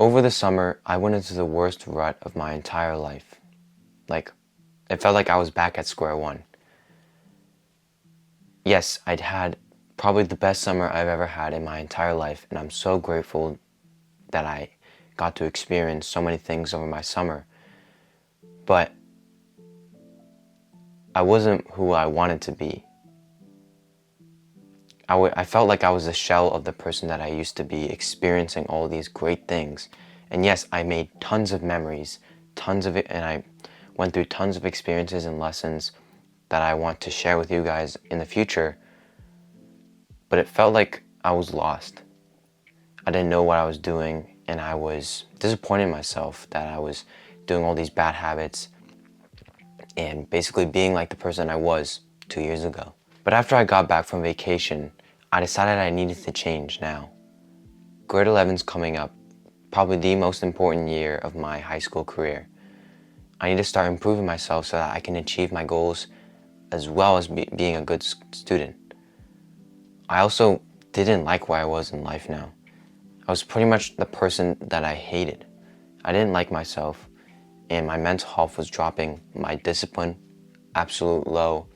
Over the summer, I went into the worst rut of my entire life. Like, it felt like I was back at square one. Yes, I'd had probably the best summer I've ever had in my entire life, and I'm so grateful that I got to experience so many things over my summer. But I wasn't who I wanted to be. I felt like I was a shell of the person that I used to be, experiencing all these great things. And yes, I made tons of memories, tons of it, and I went through tons of experiences and lessons that I want to share with you guys in the future. But it felt like I was lost. I didn't know what I was doing, and I was disappointed in myself that I was doing all these bad habits and basically being like the person I was 2 years ago. But after I got back from vacation, I decided I needed to change now. Grade 11's coming up, probably the most important year of my high school career. I need to start improving myself so that I can achieve my goals as well as being a good student. I also didn't like where I was in life now. I was pretty much the person that I hated. I didn't like myself, and my mental health was dropping, my discipline, absolute low.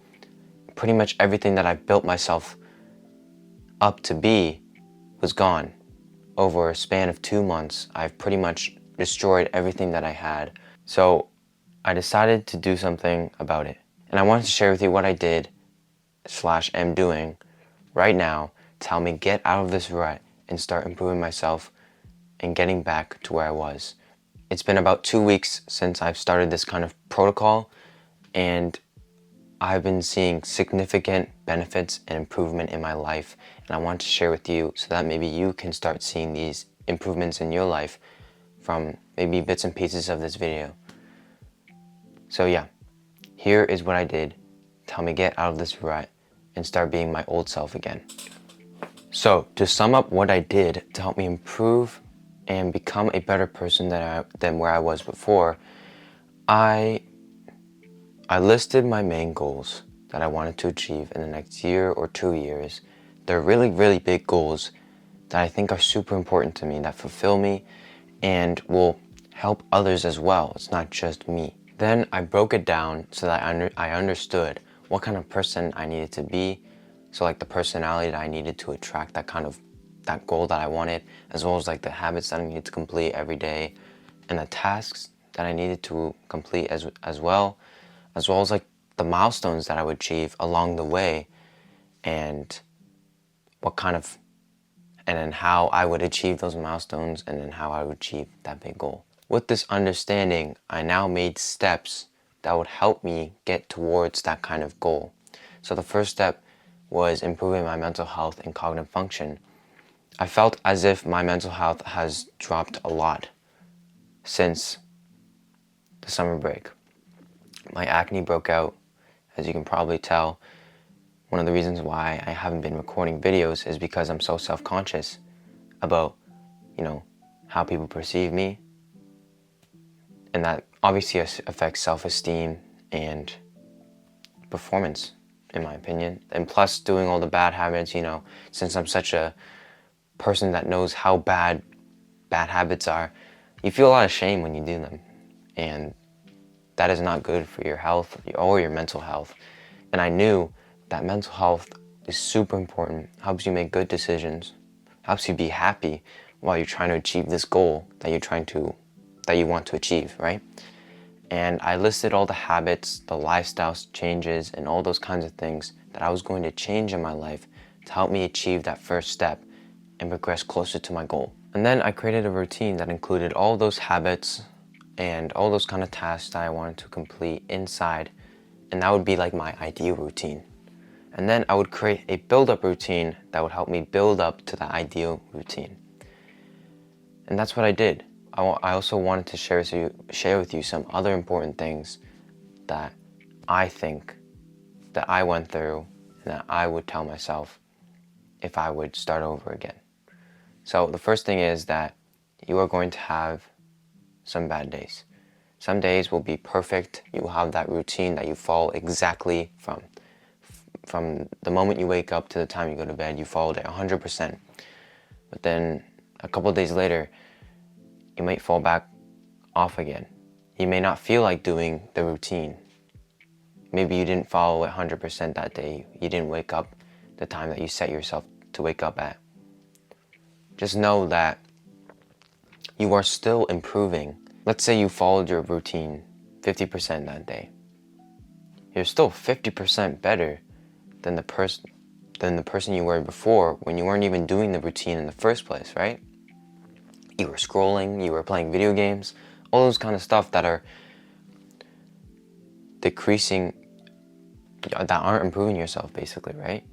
Pretty much everything that I built myself up to be was gone. Over a span of 2 months, I've pretty much destroyed everything that I had. So I decided to do something about it. And I wanted to share with you what I did / am doing right now to help me get out of this rut and start improving myself and getting back to where I was. It's been about 2 weeks since I've started this kind of protocol, and I've been seeing significant benefits and improvement in my life, and I want to share with you so that maybe you can start seeing these improvements in your life from maybe bits and pieces of this video. So yeah, here is what I did to help me get out of this rut and start being my old self again. So to sum up what I did to help me improve and become a better person than where I was before, I listed my main goals that I wanted to achieve in the next year or 2 years. They're really, really big goals that I think are super important to me, that fulfill me and will help others as well. It's not just me. Then I broke it down so that I understood what kind of person I needed to be. So like the personality that I needed to attract that goal that I wanted, as well as like the habits that I needed to complete every day and the tasks that I needed to complete as well as like the milestones that I would achieve along the way, and then how I would achieve those milestones, and then how I would achieve that big goal. With this understanding, I now made steps that would help me get towards that kind of goal. So the first step was improving my mental health and cognitive function. I felt as if my mental health has dropped a lot since the summer break. My acne broke out, as you can probably tell. One of the reasons why I haven't been recording videos is because I'm so self-conscious about, how people perceive me. And that obviously affects self-esteem and performance, in my opinion. And plus doing all the bad habits, since I'm such a person that knows how bad habits are, you feel a lot of shame when you do them. And that is not good for your health or your mental health. And I knew that mental health is super important, helps you make good decisions, helps you be happy while you're trying to achieve this goal that you want to achieve, right? And I listed all the habits, the lifestyle changes, and all those kinds of things that I was going to change in my life to help me achieve that first step and progress closer to my goal. And then I created a routine that included all those habits and all those kind of tasks that I wanted to complete inside, and that would be like my ideal routine. And then I would create a build-up routine that would help me build up to the ideal routine. And that's what I did. I also wanted to share with you some other important things that I think that I went through and that I would tell myself if I would start over again. So the first thing is that you are going to have some bad days. Some days will be perfect. You will have that routine that you follow exactly from the moment you wake up to the time you go to bed. You followed it 100%. But then a couple of days later, you might fall back off again. You may not feel like doing the routine. Maybe you didn't follow it 100% that day. You didn't wake up the time that you set yourself to wake up at. Just know that you are still improving. Let's say you followed your routine 50% that day. You're still 50% better than the person you were before when you weren't even doing the routine in the first place, right? You were scrolling, you were playing video games, all those kind of stuff that are decreasing, that aren't improving yourself basically, right?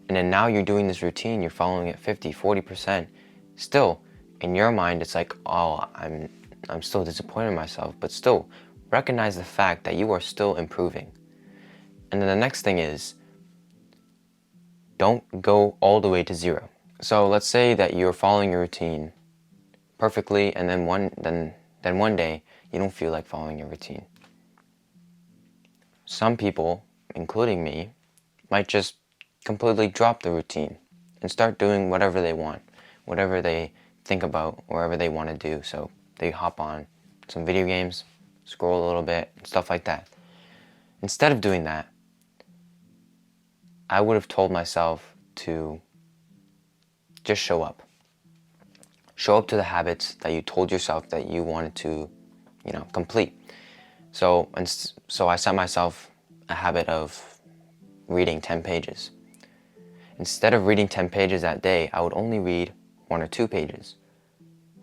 And then now you're doing this routine, you're following it 50, 40%. Still, in your mind, it's like, oh, I'm still disappointed in myself, but still recognize the fact that you are still improving. And then the next thing is, don't go all the way to zero. So let's say that you're following your routine perfectly, and then one day you don't feel like following your routine. Some people, including me, might just completely drop the routine and start doing whatever they want, whatever they think about, wherever they want to do. So they hop on some video games, scroll a little bit, stuff like that. Instead of doing that, I would have told myself to just show up. Show up to the habits that you told yourself that you wanted to, complete. So I set myself a habit of reading 10 pages. Instead of reading 10 pages that day, I would only read 1 or 2 pages.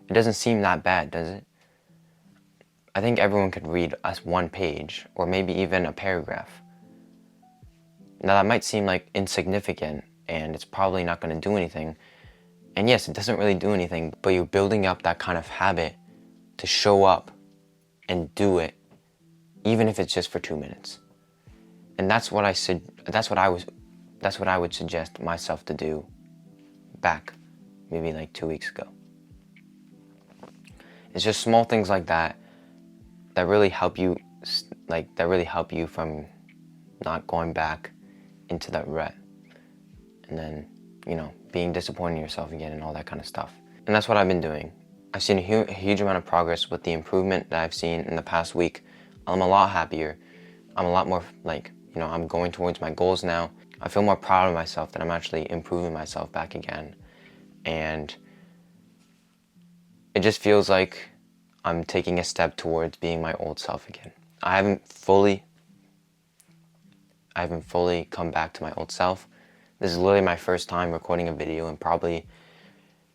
It doesn't seem that bad, does it? I think everyone could read us 1 page, or maybe even a paragraph. Now that might seem like insignificant, and it's probably not going to do anything. And yes, it doesn't really do anything, but you're building up that kind of habit to show up and do it, even if it's just for 2 minutes. And that's what I would suggest myself to do back maybe like 2 weeks ago. It's just small things like that that really help you from not going back into that rut, and then being disappointed in yourself again and all that kind of stuff. And that's what I've been doing. I've seen a huge amount of progress with the improvement that I've seen in the past week. I'm a lot happier. I'm a lot more I'm going towards my goals now. I feel more proud of myself that I'm actually improving myself back again. And it just feels like I'm taking a step towards being my old self again. I haven't fully come back to my old self. This is literally my first time recording a video in probably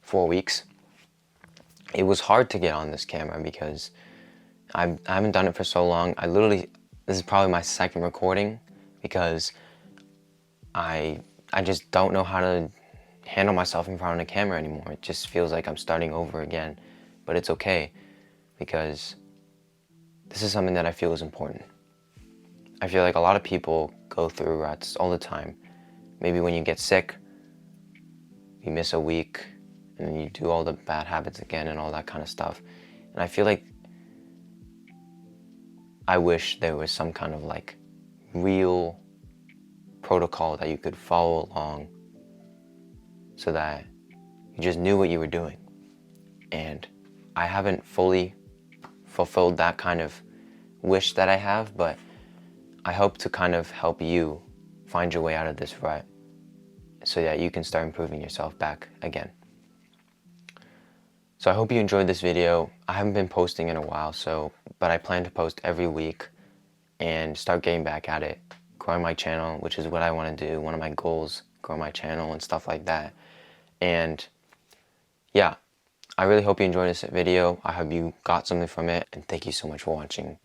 4 weeks. It was hard to get on this camera because I haven't done it for so long. This is probably my second recording because I just don't know how to handle myself in front of the camera anymore. It just feels like I'm starting over again, but it's okay because this is something that I feel is important. I feel like a lot of people go through ruts all the time. Maybe when you get sick, you miss a week, and then you do all the bad habits again and all that kind of stuff. And I feel like I wish there was some kind of real protocol that you could follow along so that you just knew what you were doing. And I haven't fully fulfilled that kind of wish that I have, but I hope to kind of help you find your way out of this rut so that you can start improving yourself back again. So I hope you enjoyed this video. I haven't been posting in a while, but I plan to post every week and start getting back at it, growing my channel, which is what I want to do. One of my goals, grow my channel and stuff like that. And yeah, I really hope you enjoyed this video. I hope you got something from it, and thank you so much for watching.